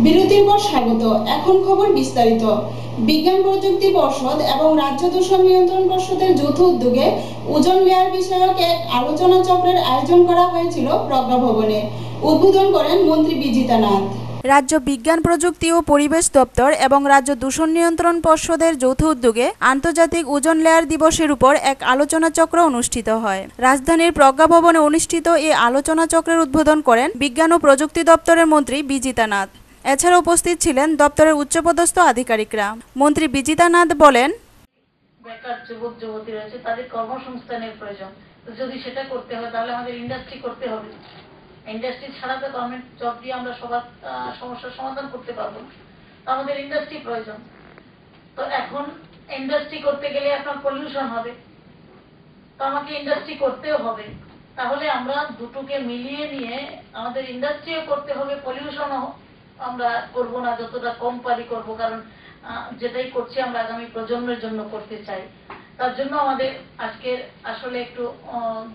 বিরতির পর স্বাগত। এখন খবর বিস্তারিত। বিজ্ঞান প্রযুক্তি পর্ষদ এবং রাজ্য দূষণ নিয়ন্ত্রণ পর্ষদের যৌথ উদ্যোগে ওজন লেয়ার বিষয়ক এক আলোচনা চক্রের আয়োজন করা হয়েছিল প্রজ্ঞা ভবনে। উদ্বোধন করেন মন্ত্রী বিজিতা নাথ। রাজ্য বিজ্ঞান প্রযুক্তি ও পরিবেশ দপ্তর এবং রাজ্য দূষণ নিয়ন্ত্রণ পর্ষদের যৌথ উদ্যোগে আন্তর্জাতিক ওজন লেয়ার দিবসের উপর এক আলোচনা চক্র অনুষ্ঠিত হয়। রাজধানীর প্রজ্ঞা ভবনে অনুষ্ঠিত এই আলোচনা চক্রের উদ্বোধন করেন বিজ্ঞান ও প্রযুক্তি দপ্তরের মন্ত্রী বিজিতা নাথ। এছাড়া উপস্থিত ছিলেন দপ্তরের উচ্চপদস্থ আধিকারিকরা। মন্ত্রী বিজিতা নাথ বলেন, বেকার যুবক যুবতী রয়েছে, তাদের কর্মসংস্থানের প্রয়োজন। তো যদি সেটা করতে হয় তাহলে আমাদের ইন্ডাস্ট্রি করতে হবে। ইন্ডাস্ট্রি ছাড়া তো গভর্নমেন্ট জব দিয়ে আমরা সবার সমস্যার সমাধান করতে পারবো না। আমাদের ইন্ডাস্ট্রি প্রয়োজন। তো এখন ইন্ডাস্ট্রি করতে গেলে আপনার পলিউশন হবে, তো আমাকে ইন্ডাস্ট্রি করতেও হবে। তাহলে আমরা দুটোকে মিলিয়ে নিয়ে আমাদের ইন্ডাস্ট্রিও করতে হবে, পলিউশনও আমরা করবো না, যতটা কম পারি করবো। কারণ যেটাই করছি আমরা আগামী প্রজন্মের জন্য করতে চাই। তার জন্য আমাদের আজকে আসলে একটু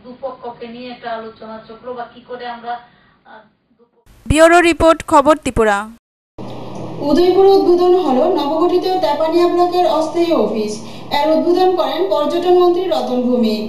দুপক্ষকে নিয়ে একটা আলোচনা চক্র বা কি করে আমরা। ব্যুরো রিপোর্ট, খবর ত্রিপুরা। উদয়পুরে উদ্বোধন হলো নবগঠিত তেপানিয়া ব্লকের অস্থায়ী অফিস। এর উদ্বোধন করেন পর্যটন মন্ত্রী রতন ভৌমিক।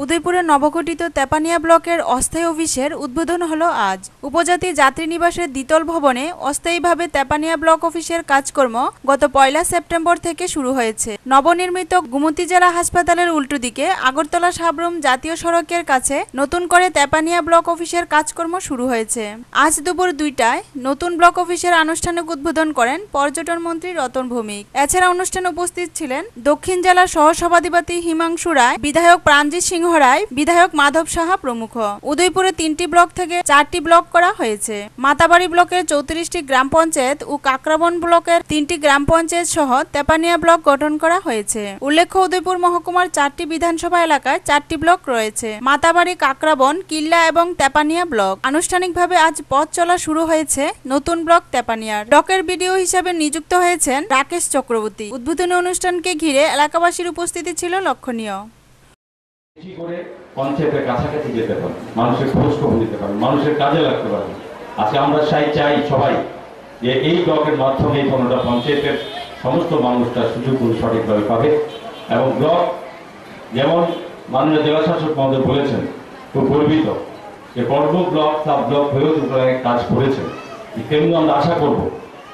উদয়পুরের নবগঠিত তেপানিয়া ব্লকের অস্থায়ী অফিসের উদ্বোধন হলো আজ। উপজাতি যাত্রী নিবাসের দ্বিতল ভবনে অস্থায়ীভাবে তেপানিয়া ব্লক অফিসের কাজকর্ম গত 1 সেপ্টেম্বর থেকে শুরু হয়েছে। নবনির্মিত গুমতি জেলা হাসপাতালের উল্টো দিকে আগরতলা সাবরুম জাতীয় সড়কের কাছে নতুন করে তেপানিয়া ব্লক অফিসের কাজকর্ম শুরু হয়েছে। আজ দুপুর 2টায় নতুন ব্লক অফিসের আনুষ্ঠানিক উদ্বোধন করেন পর্যটন মন্ত্রী রতন ভৌমিক। এছাড়া অনুষ্ঠানে উপস্থিত ছিলেন দক্ষিণ জেলার সহসভাধিপতি হিমাংশু রায়, বিধায়ক প্রাণজিৎ সিংহ রায়, বিধায়ক মাধব সাহা প্রমুখ। উদয়পুরে 3টি ব্লক থেকে 4টি ব্লক করা হয়েছে। মাতাবাড়ি ব্লকের 34টি গ্রাম পঞ্চায়েত ও কাকরাবন ব্লকের 3টি গ্রাম পঞ্চায়েত সহ তেপানিয়া ব্লক গঠন করা হয়েছে। উল্লেখ্য, উদয়পুর মহকুমার 4টি বিধানসভা এলাকায় 4টি ব্লক রয়েছে: মাতাবাড়ি, কাকরাবন, কিল্লা এবং তেপানিয়া ব্লক। আনুষ্ঠানিকভাবে আজ পথ চলা শুরু হয়েছে নতুন ব্লক তেপানিয়ার। ব্লকের বিডিও হিসেবে নিযুক্ত হয়েছেন রাকেশ চক্রবর্তী। উদ্বোধনী অনুষ্ঠানকে ঘিরে এলাকাবাসীর উপস্থিতি ছিল লক্ষণীয়। বেশি করে পঞ্চায়েতের কাছাকাছি যেতে পারে, মানুষের খোঁজ খবর নিতে পারে, মানুষের কাজে লাগতে পারে। আজকে আমরা চাই সবাই যে এই ব্লকের মাধ্যমে এই 15টা পঞ্চায়েতের সমস্ত মানুষ তার সুযোগ সঠিকভাবে পাবে। এবং ব্লক যেমন মাননীয় জেলাশাসক মহোদয় বলেছেন, খুব গর্বিত যে কর্ম ব্লক সাব ব্লক হয়েও দুটো কাজ করেছেন। তেমনি আমরা আশা করব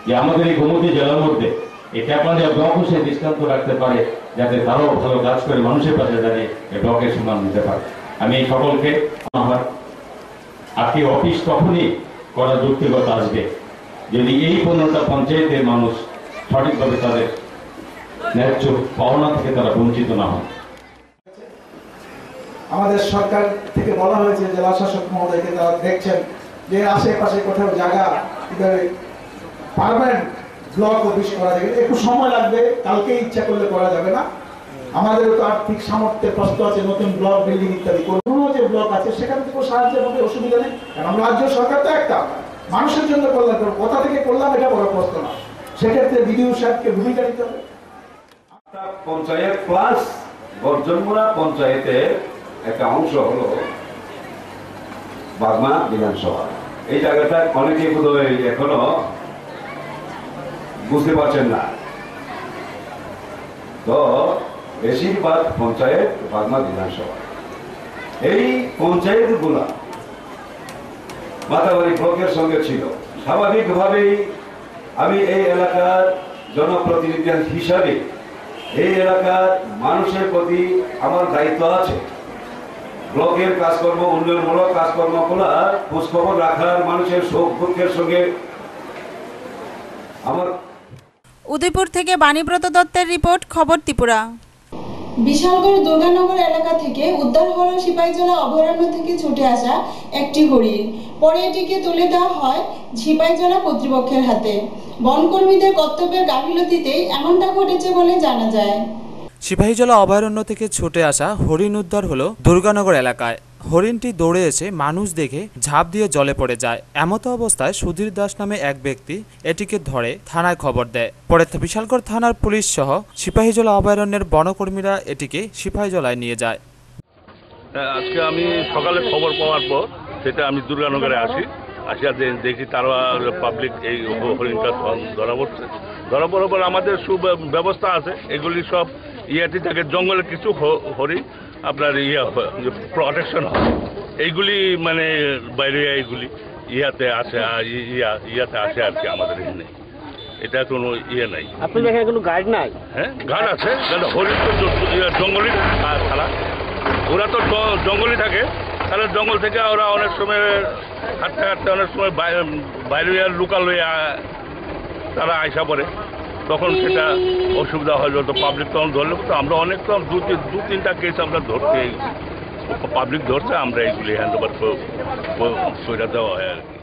যে আমাদের এই গোমতী জেলার মধ্যে এই তেপানিয়া ব্লকও সে দৃষ্টান্ত রাখতে পারে, যাতে তারাও ভালো কাজ করে মানুষের পাশে দাঁড়িয়ে এই ব্লকের সম্মান নিতে পারে। আমি এই সকলকে আমার আজকে অফিস তখনই করার যৌক্তিকতা আসবে যদি এই 15টা পঞ্চায়েতের মানুষ সঠিকভাবে তাদের ন্যায্য পাওনা থেকে তারা বঞ্চিত না হয়। আমাদের সরকার থেকে বলা হয়েছে জেলা শাসক মহোদয়কে, তারা দেখছেন যে আশেপাশে কোথাও জায়গা পারমানেন্ট ব্লক অফিস করা যাবে। একটু সময় লাগবে, কালকে ইচ্ছা করলে করা যাবে না। আমাদের তো আর্থিক সামর্থ্যের প্রশ্ন আছে, নতুন ব্লক বিল্ডিং ইত্যাদি। কোনো যে ব্লক আছে সেখান থেকে সাহায্যের মধ্যে অসুবিধা নেই, কারণ রাজ্য সরকার তো একটা মানুষের জন্য কল্যাণ করবো। কোথা থেকে করলাম এটা বড় প্রশ্ন না, সেক্ষেত্রে বিডিও সাহেবকে ভূমিকা নিতে হবে। পঞ্চায়েত প্লাস বর্জনমুড়া পঞ্চায়েতের একটা অংশ হলো বাগমা বিধানসভা। এই জায়গাটা অনেকে বোধহয় এখনো বুঝতে পারছেন না। তো বেশিরভাগ পঞ্চায়েত বাগমা বিধানসভা। এই পঞ্চায়েত গুলা মাতাবাড়ি ব্লকের সঙ্গে ছিল। স্বাভাবিকভাবেই আমি এই এলাকার জনপ্রতিনিধি হিসাবে এই এলাকার মানুষের প্রতি আমার দায়িত্ব আছে। ব্লকের কাজকর্ম, উন্নয়নমূলক কাজকর্মগুলা খোঁজখবর রাখার, মানুষের সুখ দুঃখের সঙ্গে আমার। উদয়পুর থেকে বাণীব্রত দত্তের রিপোর্ট, খবর ত্রিপুরা। বিশালগড় দুর্গানগর এলাকা থেকে উদ্ধার হলো সিপাহীজলা অভয়ারণ্য থেকে ছুটে আসা একটি হরিণ। পরে এটিকে তুলে দেওয়া হয় সিপাহীজলা কর্তৃপক্ষের হাতে। বনকর্মীদের কর্তব্যের গাফিলতিতেই এমনটা ঘটেছে বলে জানা যায়। সিপাহীজলা অভয়ারণ্য থেকে ছুটে আসা হরিণ উদ্ধার হলো দুর্গানগর এলাকায়। হরিণটি দৌড়ে এসে মানুষ দেখে ঝাঁপ দিয়ে জলে পড়ে যায়। এমতো অবস্থায় সুধীর দাস নামে এক ব্যক্তি এটিকে ধরে থানায় খবর দেয়। পরে বিশালগড় থানার পুলিশ সহ সিপাহীজলা অভয়ারণ্যের বনকর্মীরা এটিকে সিপাহীজলায় নিয়ে যায়। আজকে আমি সকালে খবর পাওয়ার পর সেটা আমি দুর্গানগরে আসি। আসিয়া দেখি তারা পাবলিক এই হরিণটা ধরা পড়ার পর আমাদের সুব্যবস্থা আছে, এগুলি সব ইয়াটি থাকে, জঙ্গলে কিছু হরিণ আপনার প্রটেকশন হয়, এইগুলি মানে বাইরে এইগুলি ইয়াতে আসে আর কি, আমাদের এখানে এটা কোনো ইয়ে নাই। আপনাদের এখানে কোনো গাইড নাই? হ্যাঁ, গার্ড আছে, হরিণ তো জঙ্গলই ছাড়া, ওরা তো জঙ্গলই থাকে, তাহলে জঙ্গল থেকে ওরা অনেক সময় হাঁটতে অনেক সময় বাইরে লোকাল হয়ে তারা আইসা পড়ে, তখন সেটা অসুবিধা হয়, তো পাবলিক তখন ধরলে তো আমরা অনেক তখন দু তিনটা কেস আমরা ধরতে পাবলিক ধরছে, আমরা এইগুলি হ্যান্ড ওভার করে দেওয়া হয় আর কি।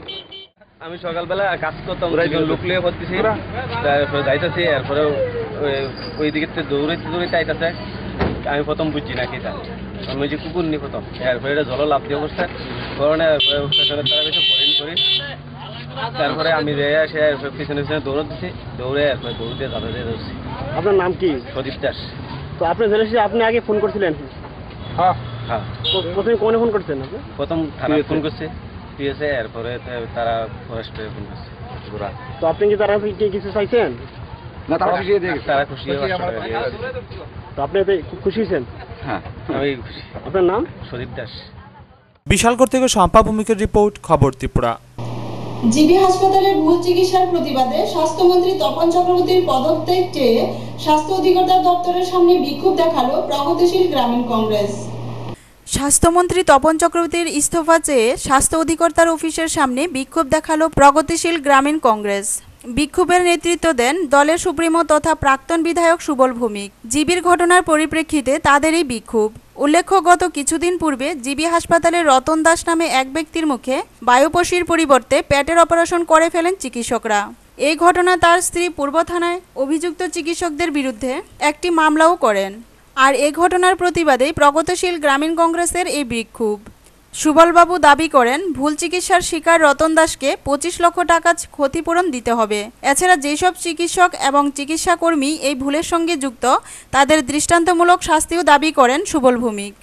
আমি সকালবেলা কাজ করতাম, লোক লিয়ে করতেছি, যাইতেছি, এরপরে ওই দিকে দৌড়াইতে আইতেছে, আমি প্রথম বুঝছি না কি তা, আমি ওই যে কুকুর নি প্রথম, এরপরে এটা জল লাভ দিয়ে বসছে, কারণে তারা বেশি হরিণ করি, তারপরে আমি পিছনে পিছনে দৌড় দিচ্ছি, দৌড়ে এরপরে দৌড় দিয়ে যাবে ধরছি। আপনার নাম কি? প্রদীপ দাস। তো আপনি ধরেছি আপনি আগে ফোন করছিলেন? হ্যাঁ, প্রথমে কোনে ফোন করছেন আপনি? প্রথম থানায় ফোন করছে, পিএসএ, এরপরে তারা ফরেস্টে ফোন করছে। তো আপনি কি তারা কিছু চাইছেন? না, তারা খুশি। তো আপনি খুশি হয়েছেন? হ্যাঁ, আমি খুশি। আপনার নাম? প্রদীপ দাস। বিশালগড় থেকে শম্পা ভৌমিকের রিপোর্ট, খবর ত্রিপুরা। জিবি হাসপাতালে ভুল চিকিৎসার প্রতিবাদে স্বাস্থ্যমন্ত্রী তপন চক্রবর্তীর পদত্যাগ চেয়ে স্বাস্থ্য অধিকর্তা দপ্তরের সামনে বিক্ষোভ দেখালো প্রগতিশীল গ্রামীণ কংগ্রেস। স্বাস্থ্যমন্ত্রী তপন চক্রবর্তীর ইস্তফা চেয়ে স্বাস্থ্য অধিকর্তার অফিসের সামনে বিক্ষোভ দেখালো প্রগতিশীল গ্রামীণ কংগ্রেস। বিক্ষোভের নেতৃত্ব দেন দলের সুপ্রিমো তথা প্রাক্তন বিধায়ক সুবল ভৌমিক। জিবির ঘটনার পরিপ্রেক্ষিতে তাদের এই বিক্ষোভ। উল্লেখ্য, গত কিছুদিন পূর্বে জিবি হাসপাতালে রতন দাস নামে এক ব্যক্তির মুখে বায়ুপসির পরিবর্তে পেটের অপারেশন করে ফেলেন চিকিৎসকরা। এই ঘটনা তার স্ত্রী পূর্ব থানায় অভিযুক্ত চিকিৎসকদের বিরুদ্ধে একটি মামলাও করেন। আর এই ঘটনার প্রতিবাদেই প্রগতিশীল গ্রামীণ কংগ্রেসের এই বিক্ষোভ। সুবলবাবু দাবি করেন, ভুল চিকিৎসার শিকার রতন দাসকে 25 লক্ষ টাকা ক্ষতিপূরণ দিতে হবে। এছাড়া যেসব চিকিৎসক এবং চিকিৎসাকর্মী এই ভুলের সঙ্গে যুক্ত তাদের দৃষ্টান্তমূলক শাস্তিও দাবি করেন সুবল ভৌমিক।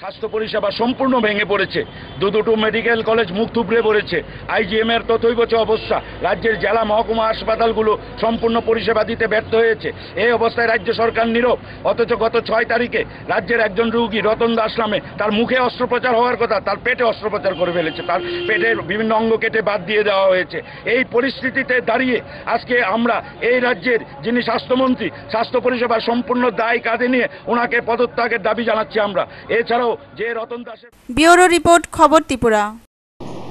স্বাস্থ্য পরিষেবা সম্পূর্ণ ভেঙে পড়েছে, দুটো মেডিকেল কলেজ মুখ থুবড়ে পড়েছে, আইজিএম এর তথৈবচ অবস্থা, রাজ্যের জেলা মহকুমা হাসপাতালগুলো সম্পূর্ণ পরিষেবা দিতে ব্যর্থ হয়েছে। এই অবস্থায় রাজ্য সরকার নীরব, অথচ গত 6 তারিখে রাজ্যের একজন রোগী রতন দাস নামে, তার মুখে অস্ত্রোপচার হওয়ার কথা, তার পেটে অস্ত্রোপচার করে ফেলেছে, তার পেটের বিভিন্ন অঙ্গ কেটে বাদ দিয়ে দেওয়া হয়েছে। এই পরিস্থিতিতে দাঁড়িয়ে আজকে আমরা এই রাজ্যের যিনি স্বাস্থ্যমন্ত্রী, স্বাস্থ্য পরিষেবার সম্পূর্ণ দায় কাঁধে নিয়ে ওনাকে পদত্যাগের দাবি জানাচ্ছি আমরা। এছাড়াও যে রতন দাসের ব্যুরো রিপোর্ট, খবর ত্রিপুরা।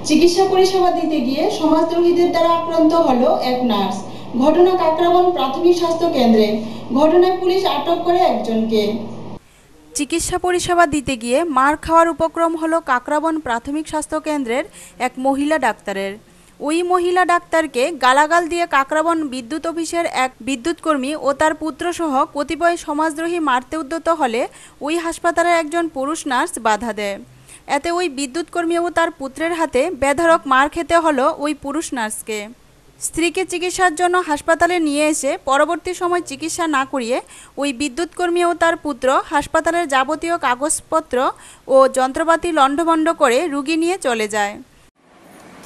চিকিৎসা পরিষেবা দিতে গিয়ে সমাজদ্রোহীদের দ্বারা আক্রান্ত হলো এক নার্স। ঘটনা কাকরাবন প্রাথমিক স্বাস্থ্য কেন্দ্রে। ঘটনায় পুলিশ আটক করে একজনকে। চিকিৎসা পরিষেবা দিতে গিয়ে মার খাওয়ার উপক্রম হলো কাকরাবন প্রাথমিক স্বাস্থ্য কেন্দ্রের এক মহিলা ডাক্তারের। ওই মহিলা ডাক্তারকে গালাগাল দিয়ে কাকরাবন বিদ্যুৎ অফিসের এক বিদ্যুৎকর্মী ও তার পুত্রসহ কতিপয় সমাজদ্রোহী মারতে উদ্যত হলে ওই হাসপাতালের একজন পুরুষ নার্স বাধা দেয়। এতে ওই বিদ্যুৎকর্মী ও তার পুত্রের হাতে বেধড়ক মার খেতে হলো ওই পুরুষ নার্সকে। স্ত্রীকে চিকিৎসার জন্য হাসপাতালে নিয়ে এসে পরবর্তী সময় চিকিৎসা না করিয়ে ওই বিদ্যুৎকর্মী ও তার পুত্র হাসপাতালের যাবতীয় কাগজপত্র ও যন্ত্রপাতি লণ্ডভণ্ড করে রুগী নিয়ে চলে যায়।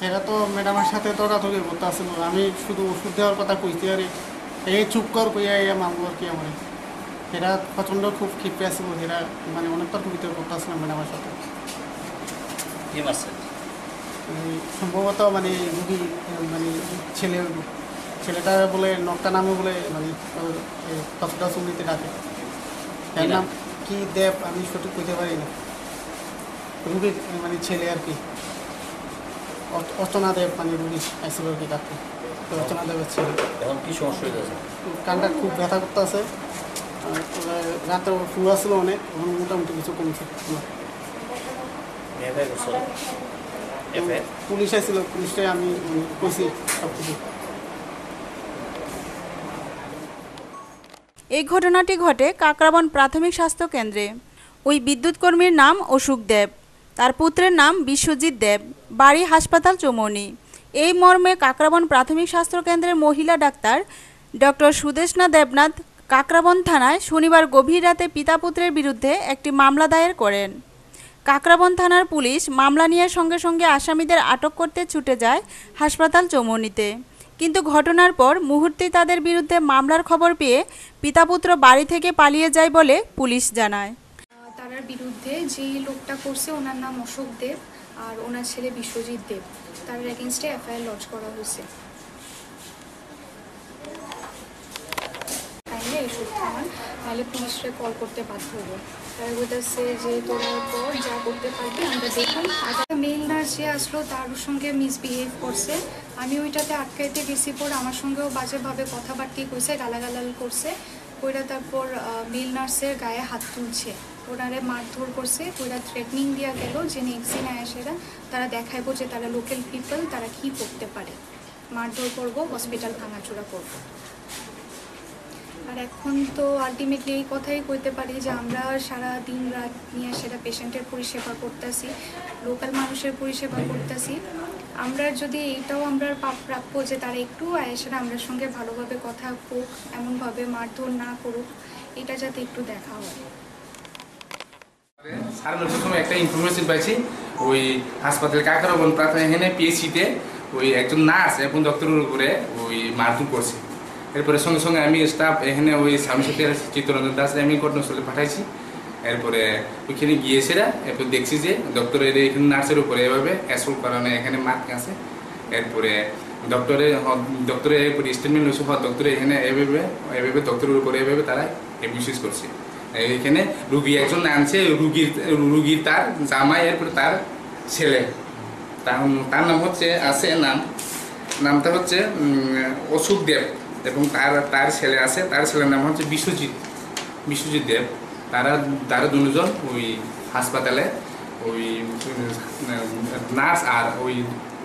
এরা তো ম্যাডামের সাথে তর্কাতর্কি করতে আসছিল, আমি শুধু ওষুধ দেওয়ার কথা কইতে আরে এই চুপ কর কইয়া এই মামলো আর কি। আমার এরা প্রচণ্ড খুব ক্ষিপ্রে আসছিল, এরা মানে অনেক তর্কিত করতে আসছিল ম্যাডামের সাথে। সম্ভবত মানে রুগী মানে ছেলেটা বলে নকটা নামে বলে মানে কতটা সুনীতি ডাকে, এর নাম কি দেব, আমি সঠিক কইতে পারি না। রুগীর মানে ছেলে আর কি, অর্চনা দেব মানে রুগী আইসিল আর কি ডাক্তার। অর্চনা দেবের ছেলে। এখন কি সমস্যা হয়েছে? কানটা খুব ব্যথা করতে আছে, রাতে ফুল আসছিল অনেক, মোটামুটি কিছু কমছে। পুলিশ আসছিল, পুলিশটাই আমি কইছি সব কিছু। এই ঘটনাটি ঘটে কাকরাবন প্রাথমিক স্বাস্থ্য কেন্দ্রে। ওই বিদ্যুৎকর্মীর নাম অশোক দেব, তার পুত্রের নাম বিশ্বজিৎ দেব, বাড়ি হাসপাতাল চৌমনি। এই মর্মে কাকরাবন প্রাথমিক স্বাস্থ্য কেন্দ্রের মহিলা ডাক্তার ডক্টর সুদেশনা দেবনাথ কাকরাবন থানায় শনিবার গভীর রাতে পিতা পুত্রের বিরুদ্ধে একটি মামলা দায়ের করেন। কাকরাবন থানার পুলিশ মামলা নিয়ে সঙ্গে সঙ্গে আসামিদের আটক করতে ছুটে যায় হাসপাতাল চৌমুহনীতে। কিন্তু ঘটনার পর মুহূর্তেই তাদের বিরুদ্ধে মামলার খবর পেয়ে পিতাপুত্র বাড়ি থেকে পালিয়ে যায় বলে পুলিশ জানায়। তার বিরুদ্ধে যেই লোকটা করছে ওনার নাম অশোক দেব আর ওনার ছেলে বিশ্বজিৎ দেব, তার এগেইনস্টে এফআইআর লঞ্চ করা হয়েছে। তাহলে পুলিশকে কল করতে বাধ্য হবো। তারা বলতেছে যে তোলার পর যা করতে পারবি আমরা দেখুন। মেল নার্স যে আসলো তার সঙ্গে মিসবিহেভ করছে, আমি ওইটাতে আটকাইতে গেছি পর আমার সঙ্গেও বাজেভাবে কথাবার্তি কইছে, গালাগালাল করছে। ওইটা তারপর মেল নার্সের গায়ে হাত তুলছে, ওনারে মারধর করছে। ওইটা থ্রেটনিং দেওয়া গেল যে নেক্সট দিন আসেরা তারা দেখাইবো যে তারা লোকাল পিপল তারা কি করতে পারে, মারধর করবো, হসপিটাল ভাঙাচোরা করবো। আর এখন তো আলটিমেটলি এই কথাই কইতে পারি যে আমরা সারা দিন রাত নিয়ে সেটা পেশেন্টের পরিষেবা করতেছি, লোকাল মানুষের পরিষেবা করতেছি। আমরা যদি এইটাও আমরা প্রাপ্য যে তারা একটু আয়েসেরা আমরা সঙ্গে ভালোভাবে কথা হোক, এমনভাবে মারধর না করুক, এটা যাতে একটু দেখা হয়। সাড়ে 9টার সময় একটা ইনফরমেশন পাইছি ওই হাসপাতাল কাকরাবন প্রাথমিক এখানে পিএইচসিতে ওই একজন নার্স এবং ডক্টরের উপরে ওই মারধর করছে। এরপরে সঙ্গে সঙ্গে আমি স্টাফ এখানে ওই সামসের চিত্তরঞ্জন দাস আমি ঘটনাস্থলে পাঠাইছি। এরপরে ওইখানে গিয়েছিরা এরপর দেখছি যে ডক্টরের এখানে নার্সের উপরে এভাবে অ্যাসল্ট করানো এখানে মার্ক আছে। এরপরে ডক্টরের এরপরে স্টেটমেন্ট হয়েছে ডক্টরে এখানে এভাবে ডক্টরের উপরে এভাবে তারা অ্যাবিউজ করছে। এখানে রুগী একজন আনছে, রুগীর তার জামাই এরপরে তার ছেলে, তার নাম হচ্ছে আছে নামটা হচ্ছে অশোক দেব এবং তার ছেলে আছে, তার ছেলের নাম হচ্ছে বিশ্বজিৎ দেব। তারা দুজন ওই হাসপাতালে ওই নার্স আর ওই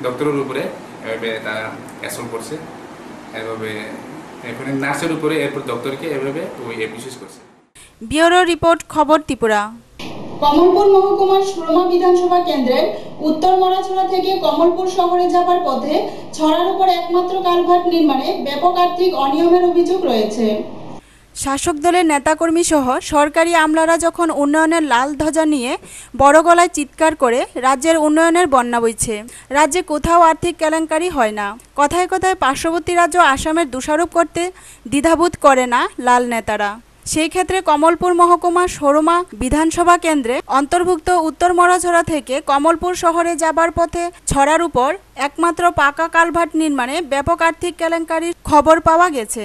ডক্টরের উপরে এভাবে তারা অ্যাসল্ট করছে। এভাবে এখানে নার্সের উপরে এরপর ডক্টরকে এভাবে ওই অ্যাবিউজ করছে। ব্যুরো রিপোর্ট, খবর ত্রিপুরা। কমলপুর মহকুমার সুরমা বিধানসভা কেন্দ্রের উত্তর মরাছড়া থেকে কমলপুর শহরে যাবার পথে ছড়ার উপর একমাত্র কালভার্ট নির্মাণে ব্যাপক আর্থিক অনিয়মের অভিযোগ রয়েছে। শাসক দলের নেতাকর্মী সহ সরকারি আমলারা যখন উন্নয়নের লাল ধ্বজা নিয়ে বড় গলায় চিৎকার করে রাজ্যের উন্নয়নের বন্যা বইছে, রাজ্যে কোথাও আর্থিক কেলেঙ্কারি হয় না, কথায় কথায় পার্শ্ববর্তী রাজ্য আসামের দোষারোপ করতে দ্বিধাবোধ করে না লাল নেতারা। সেই ক্ষেত্রে কমলপুর মহকুমার সুরমা বিধানসভা কেন্দ্রে অন্তর্ভুক্ত উত্তর মরাছড়া থেকে কমলপুর শহরে যাবার পথে ছড়ার উপর একমাত্র পাকা কালভার্ট নির্মাণে ব্যাপক আর্থিক কেলেঙ্কারির খবর পাওয়া গেছে।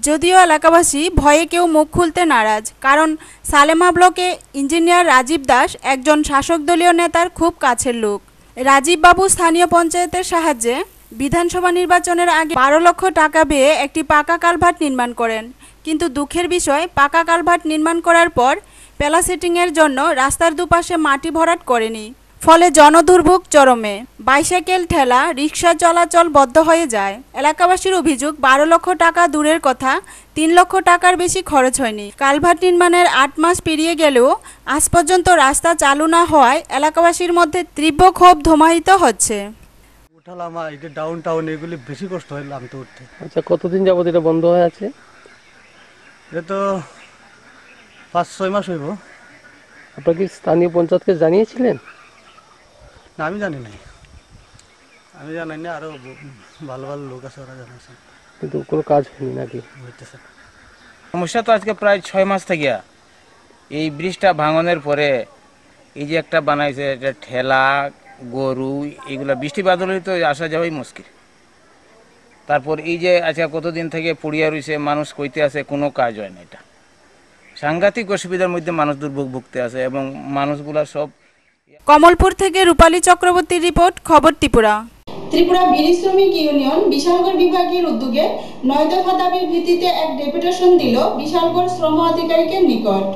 যদিও এলাকাবাসী ভয়ে কেউ মুখ খুলতে নারাজ, কারণ সালেমা ব্লকে ইঞ্জিনিয়ার রাজীব দাস একজন শাসক দলীয় নেতার খুব কাছের লোক। রাজীব বাবু স্থানীয় পঞ্চায়েতের সাহায্যে বিধানসভা নির্বাচনের আগে 12 লক্ষ টাকা ব্যয়ে একটি পাকা কালভার্ট নির্মাণ করেন। কিন্তু দুঃখের বিষয়, পাকা কালভার্ট নির্মাণ করার পর পেলা সেটিংয়ের জন্য রাস্তার দুপাশে মাটি ভরাট করেনি, ফলে জনদুর্ভোগ চরমে। বাইসাইকেল, ঠেলা, রিক্সা চলাচল বন্ধ হয়ে যায়। এলাকাবাসীর অভিযোগ, 12 লক্ষ টাকা দূরের কথা, 3 লক্ষ টাকার বেশি খরচ হয়নি। কালভার্ট নির্মাণের 8 মাস পেরিয়ে গেলেও আজ পর্যন্ত রাস্তা চালু না হওয়ায় এলাকাবাসীর মধ্যে তীব্র ক্ষোভ ধোমাহিত হচ্ছে। উঠালাম এটা ডাউন টাউন, এগুলি বেশি কষ্ট হয় নামতে উঠতে। আচ্ছা, কতদিন যাবত এটা বন্ধ হয়ে আছে? এটা তো 5-6 মাস হইব। আপনারা কি স্থানীয় পঞ্চায়েতকে জানিয়েছিলেন? না, আমি জানি নাই, আমি জানি না, আরো ভালো ভালো লোক আছে ওরা জানাইছে, কিন্তু কোনো কাজ হয়নি নাকি? হইতেছে সমস্যা তো আজকে প্রায় 6 মাস থেকে। এই ব্রিজটা ভাঙনের পরে এই যে একটা বানাইছে, এটা ঠেলা, গরু, এগুলা বৃষ্টি বাদলে তো আসা যাওয়াই মুশকিল। তারপর এই যে আজকে কতদিন থেকে পড়িয়া রয়েছে, মানুষ কইতে আছে, কোনো কাজ হয় না। এটা সাংঘাতিক অসুবিধার মধ্যে মানুষ দুর্ভোগ ভুগতে আছে এবং মানুষগুলা সব। কমলপুর থেকে রূপালী চক্রবর্তীর রিপোর্ট, খবর ত্রিপুরা। ত্রিপুরা বিড়ি শ্রমিক ইউনিয়ন বিশালগড় বিভাগের উদ্যোগে 9 দফা দাবির ভিত্তিতে এক ডেপুটেশন দিল বিশালগড় শ্রম আধিকারিকের নিকট।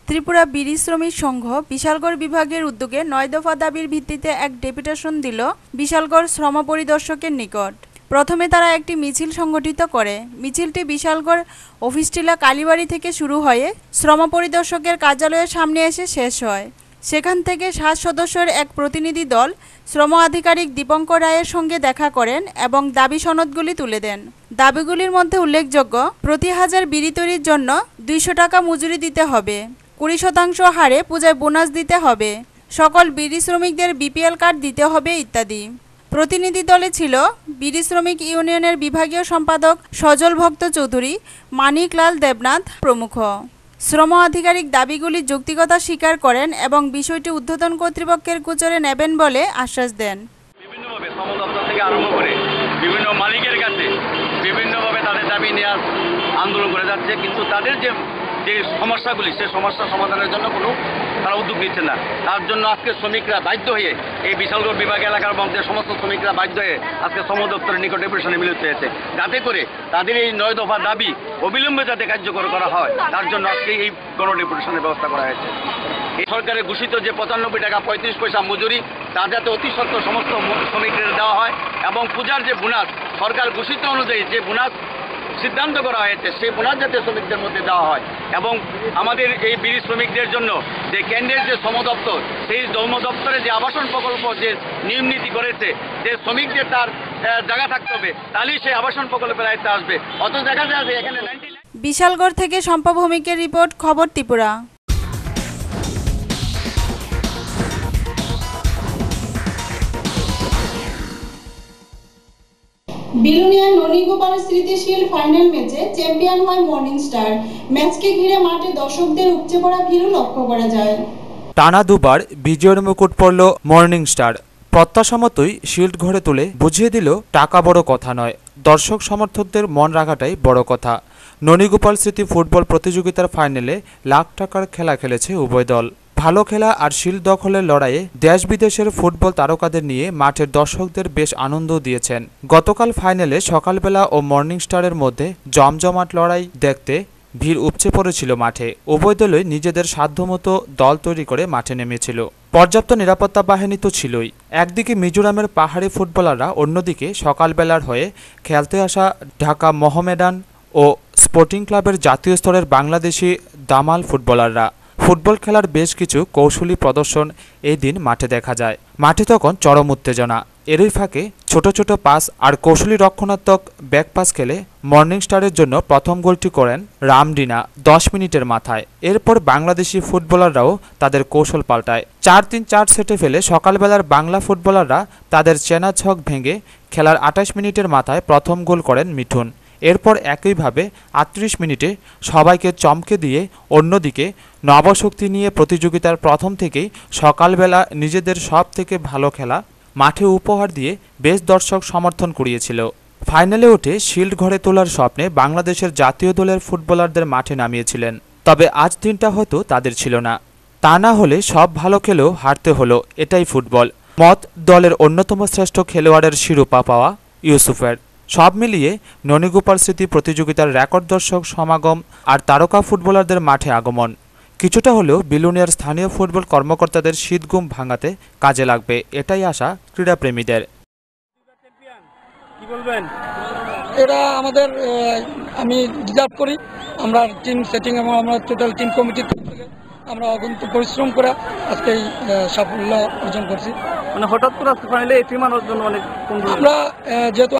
ত্রিপুরা বিড়ি শ্রমিক সংঘ বিশালগড় বিভাগের উদ্যোগে 9 দফা দাবির ভিত্তিতে এক ডেপুটেশন দিল বিশালগড় শ্রম পরিদর্শকের নিকট। প্রথমে তারা একটি মিছিল সংগঠিত করে। মিছিলটি বিশালগড় অফিসটিলা কালীবাড়ি থেকে শুরু হয়ে শ্রম পরিদর্শকের কার্যালয়ের সামনে এসে শেষ হয়। সেখান থেকে 7 সদস্যের এক প্রতিনিধি দল শ্রম আধিকারিক দীপঙ্কর রায়ের সঙ্গে দেখা করেন এবং দাবি সনদগুলি তুলে দেন। দাবিগুলির মধ্যে উল্লেখযোগ্য, প্রতি 1000 বিড়ি তৈরির জন্য 200 টাকা মজুরি দিতে হবে, 20% হারে পূজায় বোনাস দিতে হবে, সকল বিড়ি শ্রমিকদের বিপিএল কার্ড দিতে হবে ইত্যাদি। প্রতিনিধি দলে ছিল বিড়ি শ্রমিক ইউনিয়নের বিভাগীয় সম্পাদক সজল ভক্ত চৌধুরী, মানিকলাল দেবনাথ প্রমুখ। শ্রম আধিকারিক দাবিগুলি যৌক্তিকতা স্বীকার করেন এবং বিষয়টি ঊর্ধ্বতন কর্তৃপক্ষের গোচরে নেবেন বলে আশ্বাস দেন। বিভিন্নভাবে শ্রম দপ্তর থেকে আরম্ভ করে বিভিন্ন মালিকের কাছে বিভিন্নভাবে তাদের দাবি নিয়ে আন্দোলন করে যাচ্ছে, কিন্তু তাদের যে সমস্যাগুলি সেই সমস্যা সমাধানের জন্য কোনো তারা উদ্যোগ নিচ্ছে না। তার জন্য আজকে শ্রমিকরা বাধ্য হয়ে এই বিশালগড় বিভাগ এলাকার মধ্যে সমস্ত শ্রমিকরা বাধ্য হয়ে আজকে শ্রম দপ্তরের নিকট ডেপুটেশনে মিলিত হয়েছে, যাতে করে তাদের এই 9 দফা দাবি অবিলম্বে যাতে কার্যকর করা হয় তার জন্য আজকে এই গণডেপুটেশনের ব্যবস্থা করা হয়েছে। এই সরকারের ঘোষিত যে 95 টাকা 35 পয়সা মজুরি তা যাতে অতি সত্ত্বর সমস্ত শ্রমিকদের দেওয়া হয় এবং পূজার যে বোনাস সরকার ঘোষিত অনুযায়ী যে বোনাস সিদ্ধান্ত করা হয়েছে সেই বোনাস যাতে শ্রমিকদের মধ্যে দেওয়া হয় এবং আমাদের এই বিড়ি শ্রমিকদের জন্য যে কেন্দ্রের যে শ্রম দপ্তর সেই শ্রম দপ্তরে যে আবাসন প্রকল্প যে নিয়ম নীতি করেছে যে শ্রমিকদের তার জায়গা থাকতে হবে তাহলেই সেই আবাসন প্রকল্পের আয়ত্তে আসবে। অত দেখা যায় যে এখানে বিশালগড় থেকে শম্পা ভৌমিকের রিপোর্ট, খবর ত্রিপুরা। বিলুনিয়া ননীগোপাল স্মৃতিশীল ফাইনাল ম্যাচে চ্যাম্পিয়ন হয় মর্নিং স্টার। ম্যাচকে ঘিরে মাঠে দর্শকদের উপচে পড়া ভিড়ও লক্ষ্য করা যায়। টানা দুবার বিজয়ের মুকুট পড়ল মর্নিং স্টার। প্রত্যাশা মতোই শিল্ড ঘরে তুলে বুঝিয়ে দিল টাকা বড় কথা নয়, দর্শক সমর্থকদের মন রাখাটাই বড় কথা। ননীগোপাল স্মৃতি ফুটবল প্রতিযোগিতার ফাইনালে লাখ টাকার খেলা খেলেছে উভয় দল। ভালো খেলা আর শিল্ড দখলের লড়াইয়ে দেশ বিদেশের ফুটবল তারকাদের নিয়ে মাঠের দর্শকদের বেশ আনন্দ দিয়েছেন। গতকাল ফাইনালে সকালবেলা ও মর্নিং স্টারের মধ্যে জমজমাট লড়াই দেখতে ভিড় উপচে পড়েছিল মাঠে। উভয় দলই নিজেদের সাধ্যমতো দল তৈরি করে মাঠে নেমেছিল। পর্যাপ্ত নিরাপত্তা বাহিনী তো ছিলই। একদিকে মিজোরামের পাহাড়ি ফুটবলাররা, অন্যদিকে সকালবেলার হয়ে খেলতে আসা ঢাকা মোহামেডান ও স্পোর্টিং ক্লাবের জাতীয় স্তরের বাংলাদেশি দামাল ফুটবলাররা। ফুটবল খেলার বেশ কিছু কৌশলী প্রদর্শন এই দিন মাঠে দেখা যায়। মাঠে তখন চরম উত্তেজনা। এরই ফাঁকে ছোট ছোট পাস আর কৌশলী রক্ষণাত্মক ব্যাক পাস খেলে মর্নিং স্টারের জন্য প্রথম গোলটি করেন রামডিনা 10 মিনিটের মাথায়। এরপর বাংলাদেশি ফুটবলাররাও তাদের কৌশল পাল্টায়। 4-3-4 সেটে ফেলে সকালবেলার বাংলা ফুটবলাররা তাদের চেনা ছক ভেঙে খেলার 28 মিনিটের মাথায় প্রথম গোল করেন মিঠুন। এরপর একইভাবে 38 মিনিটে সবাইকে চমকে দিয়ে অন্যদিকে নবশক্তি নিয়ে প্রতিযোগিতার প্রথম থেকেই সকালবেলা নিজেদের সব থেকে ভালো খেলা মাঠে উপহার দিয়ে বেশ দর্শক সমর্থন কুড়িয়েছিল। ফাইনালে উঠে শিল্ড ঘরে তোলার স্বপ্নে বাংলাদেশের জাতীয় দলের ফুটবলারদের মাঠে নামিয়েছিলেন। তবে আজ দিনটা হয়তো তাদের ছিল না। তা না হলে সব ভালো খেলেও হারতে হলো, এটাই ফুটবল। মত দলের অন্যতম শ্রেষ্ঠ খেলোয়াড়ের শিরোপা পাওয়া ইউসুফের। সব মিলিয়ে ননীগোপাল স্মৃতি প্রতিযোগিতার রেকর্ড দর্শক সমাগম আর তারকা ফুটবলারদের মাঠে আগমন কিছুটা হলেও বিলুনিয়ার স্থানীয় ফুটবল কর্মকর্তাদের শীতঘুম ভাঙাতে কাজে লাগবে, এটাই আশা ক্রীড়াপ্রেমীদের। কি বলবেন? এটা আমাদের আমি ডিজার্ভ করি। আমরা টিম সেটিং এবং আমরা টোটাল টিম কমিটির থেকে আমরা অগণিত পরিশ্রম করে আজকে এই সাফল্য অর্জন করছি। মানে হঠাৎ করে আজকে ফাইনালে এই টিম আনার জন্য অনেক আমরা যেহেতু